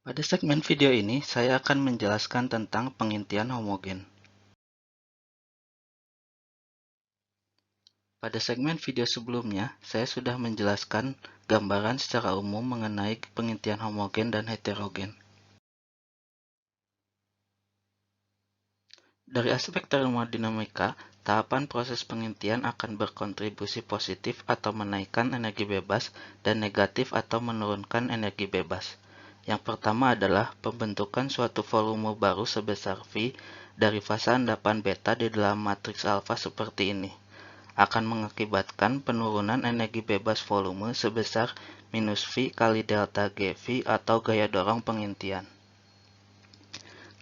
Pada segmen video ini, saya akan menjelaskan tentang pengintian homogen. Pada segmen video sebelumnya, saya sudah menjelaskan gambaran secara umum mengenai pengintian homogen dan heterogen. Dari aspek termodinamika, tahapan proses pengintian akan berkontribusi positif atau menaikkan energi bebas dan negatif atau menurunkan energi bebas. Yang pertama adalah pembentukan suatu volume baru sebesar V dari fasa endapan beta di dalam matriks alfa seperti ini, akan mengakibatkan penurunan energi bebas volume sebesar minus V kali delta GV atau gaya dorong pengintian.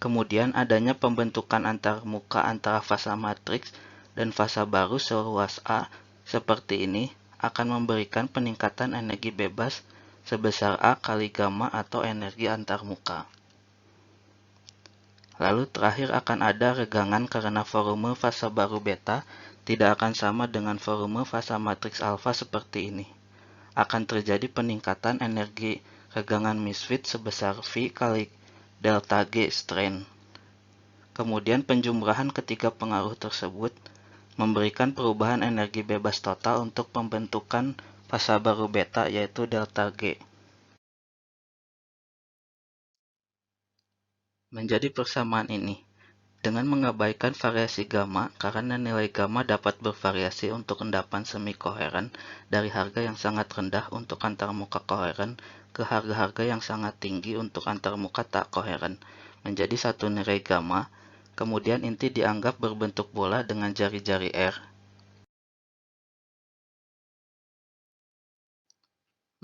Kemudian adanya pembentukan antarmuka antara fasa matriks dan fasa baru seluas A seperti ini akan memberikan peningkatan energi bebas sebesar A kali gamma atau energi antarmuka. Lalu terakhir akan ada regangan karena volume fasa baru beta tidak akan sama dengan volume fasa matriks alfa seperti ini. Akan terjadi peningkatan energi regangan misfit sebesar V kali delta G strain. Kemudian penjumlahan ketiga pengaruh tersebut memberikan perubahan energi bebas total untuk pembentukan fasa baru beta yaitu delta G. Menjadi persamaan ini, dengan mengabaikan variasi gamma karena nilai gamma dapat bervariasi untuk endapan semi koheren dari harga yang sangat rendah untuk antarmuka koheren ke harga-harga yang sangat tinggi untuk antarmuka tak koheren menjadi satu nilai gamma. Kemudian inti dianggap berbentuk bola dengan jari-jari R.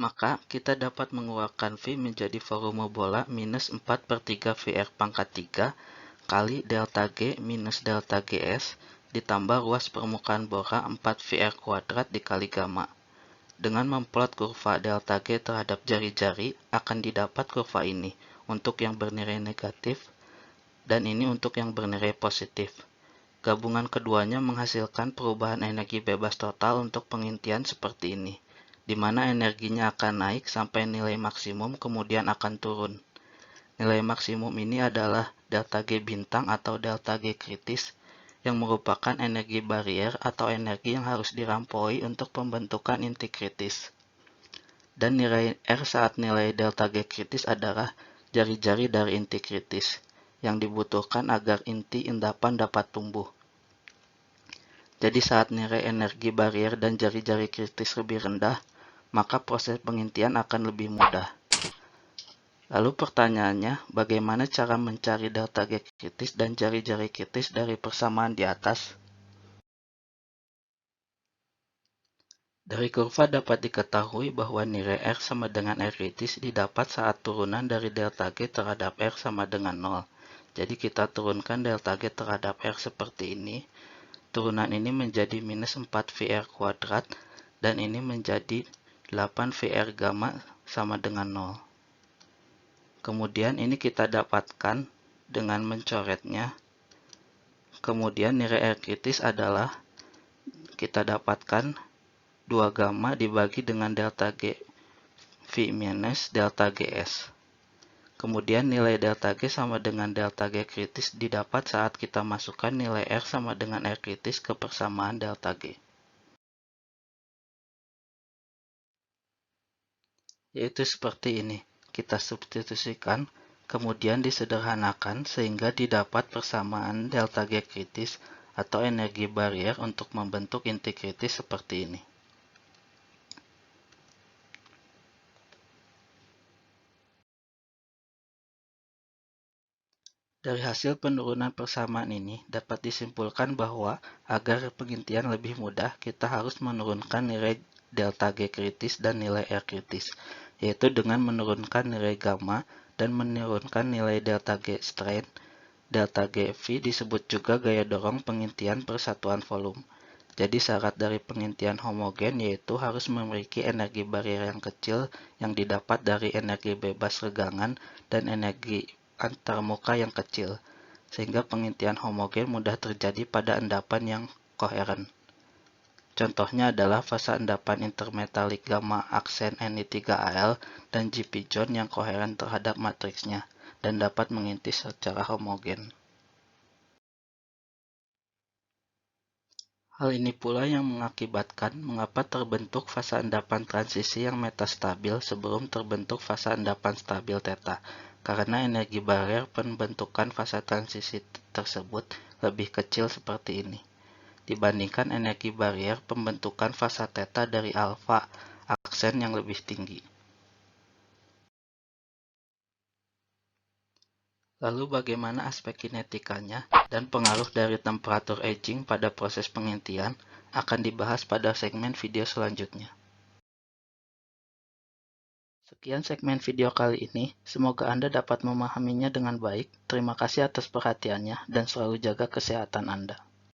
Maka kita dapat mengeluarkan V menjadi volume bola minus 4/3 VR pangkat 3 kali delta G minus delta GS ditambah ruas permukaan bola 4 VR kuadrat dikali gamma. Dengan memplot kurva delta G terhadap jari-jari akan didapat kurva ini untuk yang bernilai negatif dan ini untuk yang bernilai positif. Gabungan keduanya menghasilkan perubahan energi bebas total untuk pengintian seperti ini, di mana energinya akan naik sampai nilai maksimum kemudian akan turun. Nilai maksimum ini adalah delta G bintang atau delta G kritis, yang merupakan energi barrier atau energi yang harus dirampaui untuk pembentukan inti kritis. Dan nilai R saat nilai delta G kritis adalah jari-jari dari inti kritis, yang dibutuhkan agar inti endapan dapat tumbuh. Jadi saat nilai energi barrier dan jari-jari kritis lebih rendah, maka proses pengintian akan lebih mudah. Lalu pertanyaannya, bagaimana cara mencari delta G kritis dan jari-jari kritis dari persamaan di atas? Dari kurva dapat diketahui bahwa nilai R sama dengan R kritis didapat saat turunan dari delta G terhadap R sama dengan 0. Jadi kita turunkan delta G terhadap R seperti ini. Turunan ini menjadi minus 4 VR kuadrat dan ini menjadi 8 VR gamma sama dengan 0. Kemudian ini kita dapatkan dengan mencoretnya. Kemudian nilai R kritis adalah kita dapatkan 2 gamma dibagi dengan delta G V minus delta GS. Kemudian nilai delta G sama dengan delta G kritis didapat saat kita masukkan nilai R sama dengan R kritis ke persamaan delta G. Yaitu seperti ini. Kita substitusikan, kemudian disederhanakan sehingga didapat persamaan delta G kritis atau energi barrier untuk membentuk inti kritis seperti ini. Dari hasil penurunan persamaan ini dapat disimpulkan bahwa agar pengintian lebih mudah, kita harus menurunkan nilai delta G kritis dan nilai R kritis, yaitu dengan menurunkan nilai gamma dan menurunkan nilai delta G strain. Delta G V disebut juga gaya dorong pengintian persatuan volume. Jadi syarat dari pengintian homogen yaitu harus memiliki energi barrier yang kecil yang didapat dari energi bebas regangan dan energi antarmuka yang kecil, sehingga pengintian homogen mudah terjadi pada endapan yang koheren. Contohnya adalah fase endapan intermetalik gamma aksen Ni3Al dan GP-John yang koheren terhadap matriksnya dan dapat mengintis secara homogen. Hal ini pula yang mengakibatkan mengapa terbentuk fase endapan transisi yang metastabil sebelum terbentuk fase endapan stabil theta, karena energi barrier pembentukan fase transisi tersebut lebih kecil seperti ini, dibandingkan energi barrier pembentukan fase theta dari alfa aksen yang lebih tinggi. Lalu bagaimana aspek kinetikanya dan pengaruh dari temperatur aging pada proses pengintian akan dibahas pada segmen video selanjutnya. Sekian segmen video kali ini, semoga Anda dapat memahaminya dengan baik. Terima kasih atas perhatiannya dan selalu jaga kesehatan Anda.